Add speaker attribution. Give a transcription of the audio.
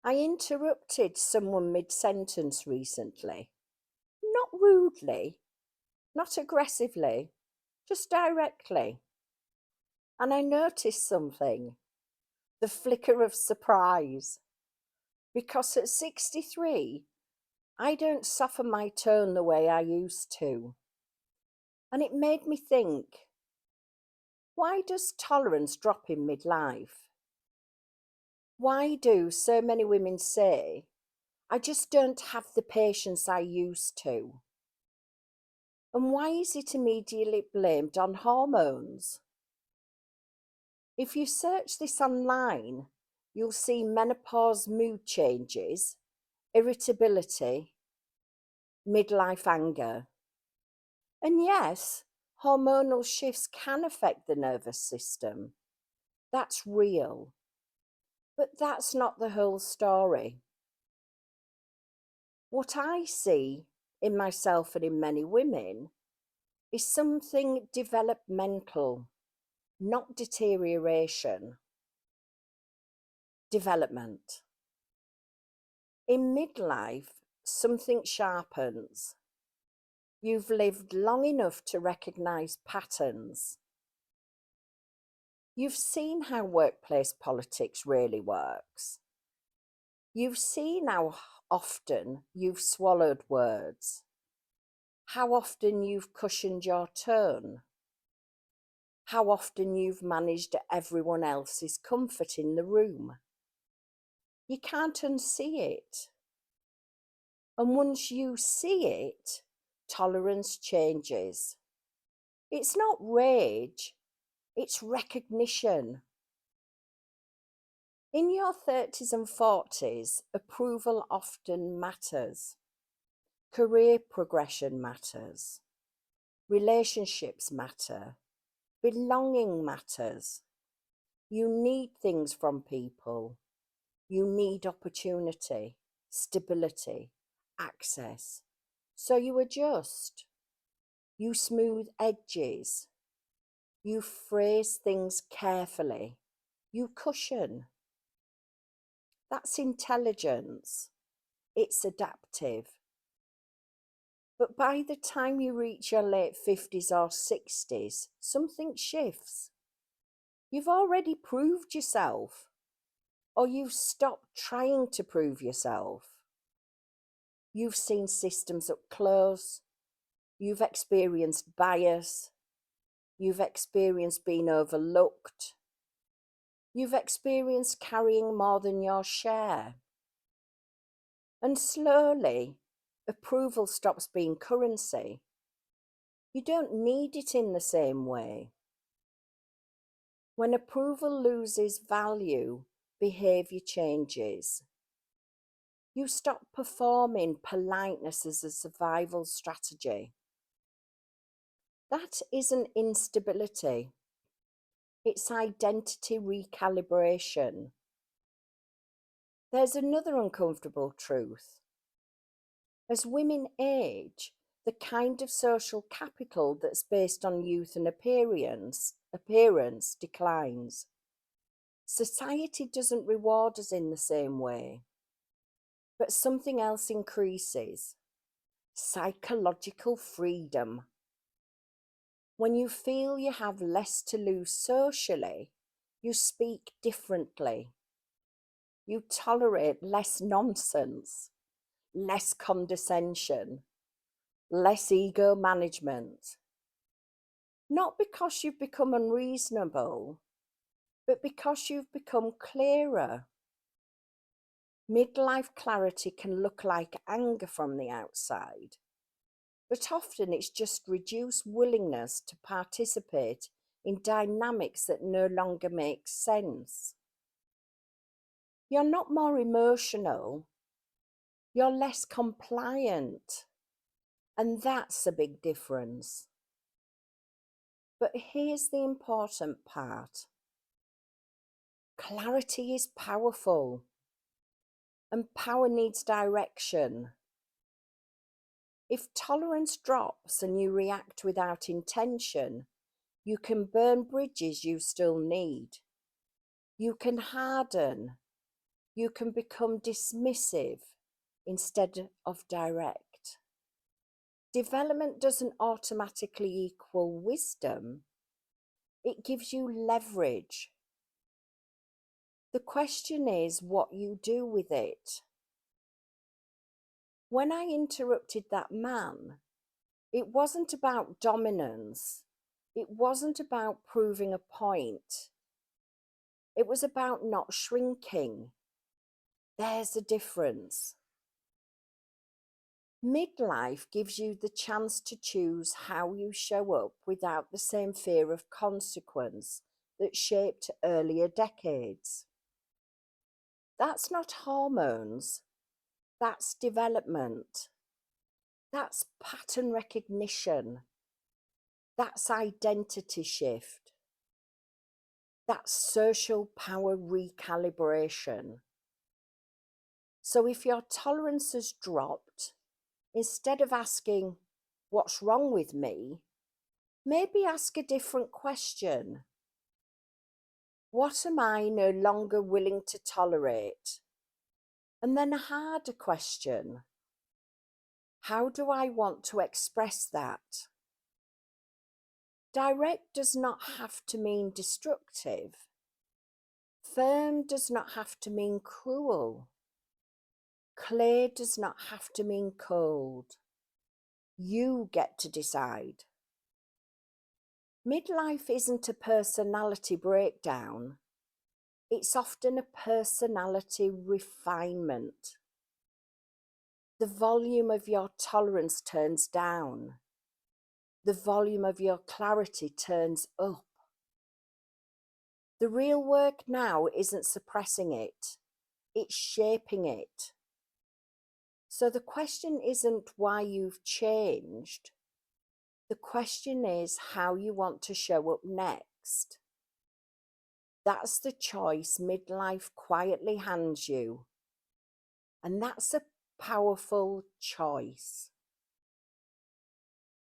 Speaker 1: I interrupted someone mid-sentence recently. Not rudely, not aggressively, just directly. And I noticed something, the flicker of surprise. Because at 63, I don't soften my tone the way I used to. And it made me think, why does tolerance drop in midlife? Why do so many women say, I just don't have the patience I used to? And why is it immediately blamed on hormones? If you search this online, you'll see menopause mood changes, irritability, midlife anger. And yes, hormonal shifts can affect the nervous system. That's real. But that's not the whole story. What I see in myself and in many women is something developmental, not deterioration. Development. In midlife, something sharpens. You've lived long enough to recognize patterns. You've seen how workplace politics really works. You've seen how often you've swallowed words, how often you've cushioned your tone, how often you've managed everyone else's comfort in the room. You can't unsee it. And once you see it, tolerance changes. It's not rage, it's recognition. In your 30s and 40s, approval often matters. Career progression matters. Relationships matter. Belonging matters. You need things from people. You need opportunity, stability, access. So you adjust. You smooth edges. You phrase things carefully. You cushion. That's intelligence. It's adaptive. But by the time you reach your late 50s or 60s, something shifts. You've already proved yourself, or you've stopped trying to prove yourself. You've seen systems up close. You've experienced bias. You've experienced being overlooked. You've experienced carrying more than your share. And slowly, approval stops being currency. You don't need it in the same way. When approval loses value, behavior changes. You stop performing politeness as a survival strategy. That isn't instability. It's identity recalibration. There's another uncomfortable truth. As women age, the kind of social capital that's based on youth and appearance declines. Society doesn't reward us in the same way, but something else increases: psychological freedom. When you feel you have less to lose socially, you speak differently. You tolerate less nonsense, less condescension, less ego management. Not because you've become unreasonable, but because you've become clearer. Midlife clarity can look like anger from the outside, but often it's just reduced willingness to participate in dynamics that no longer make sense. You're not more emotional, you're less compliant, and that's a big difference. But here's the important part. Clarity is powerful, and power needs direction. If tolerance drops and you react without intention, you can burn bridges you still need. You can harden. You can become dismissive instead of direct. Development doesn't automatically equal wisdom. It gives you leverage. The question is what you do with it. When I interrupted that man, it wasn't about dominance. It wasn't about proving a point. It was about not shrinking. There's a difference. Midlife gives you the chance to choose how you show up without the same fear of consequence that shaped earlier decades. That's not hormones. That's development. That's pattern recognition. That's identity shift. That's social power recalibration. So if your tolerance has dropped, instead of asking, "What's wrong with me?" maybe ask a different question. What am I no longer willing to tolerate? And then a harder question. How do I want to express that? Direct does not have to mean destructive. Firm does not have to mean cruel. Clear does not have to mean cold. You get to decide. Midlife isn't a personality breakdown. It's often a personality refinement. The volume of your tolerance turns down. The volume of your clarity turns up. The real work now isn't suppressing it. It's shaping it. So the question isn't why you've changed. The question is how you want to show up next. That's the choice midlife quietly hands you. And that's a powerful choice.